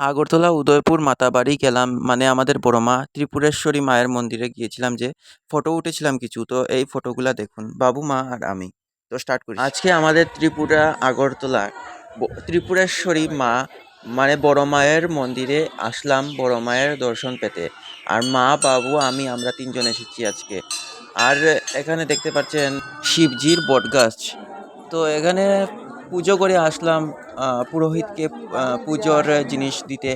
আগরতলা উদয়পুর মাতাবাড়ি গেলাম, মানে আমাদের বড় মা ত্রিপুরেশ্বরী মায়ের মন্দিরে গিয়েছিলাম, যে ফটো উঠেছিলাম কিছু। তো এই ফটোগুলা দেখুন, বাবু মা আর আমি। তো স্টার্ট করি। আজকে আমাদের ত্রিপুরা আগরতলা ত্রিপুরেশ্বরী মা মানে বড় মায়ের মন্দিরে আসলাম বড় মায়ের দর্শন পেতে। আর মা, বাবু, আমরা তিনজন এসেছি আজকে। আর এখানে দেখতে পাচ্ছেন শিবজির বটগাছ। তো এখানে পুজো করে আসলাম, পুরোহিতকে পুজোর জিনিস দিতে,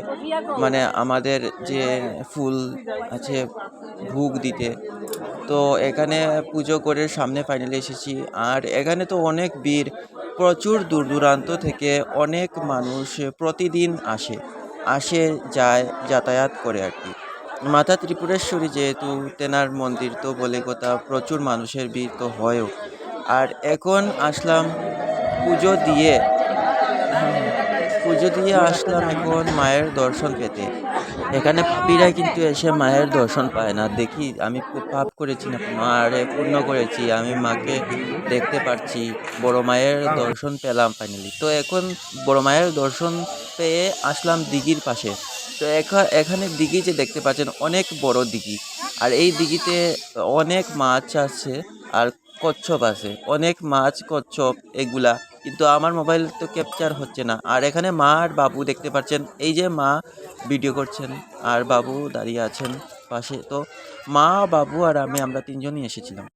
মানে আমাদের যে ফুল আছে ভোগ দিতে। তো এখানে পুজো করে সামনে ফাইনালি এসেছি। আর এখানে তো অনেক ভিড়, প্রচুর দূর দূরান্ত থেকে অনেক মানুষ প্রতিদিন আসে যায়, যাতায়াত করে আর কি। মাতা ত্রিপুরেশ্বরী যেহেতু তেনার মন্দির, তো বলে কথা প্রচুর মানুষের ভিড় তো হয়ও। আর এখন আসলাম পুজো দিয়ে, হ্যাঁ, পুজো দিয়ে আসলাম এখন মায়ের দর্শন পেতে। এখানে পাপীরা কিন্তু এসে মায়ের দর্শন পায় না। দেখি আমি পাপ করেছি না কোনো, আরে পূর্ণ করেছি, আমি মাকে দেখতে পারছি। বড় মায়ের দর্শন পেলাম ফাইনালি। তো এখন বড় মায়ের দর্শন পেয়ে আসলাম দিঘির পাশে। তো এখানে দিঘি যে দেখতে পাচ্ছেন, অনেক বড় দিঘি। আর এই দিঘিতে অনেক মাছ আছে, আর কচ্ছপ আছে, অনেক মাছ কচ্ছপ এগুলা। কিন্তু আমার মোবাইল তো ক্যাপচার হচ্ছে না। আর এখানে মা আর বাবু দেখতে পাচ্ছেন, এই যে মা ভিডিও করছেন আর বাবু দাঁড়িয়ে আছেন পাশে। তো মা, বাবু আর আমরা তিনজনই এসেছিলাম।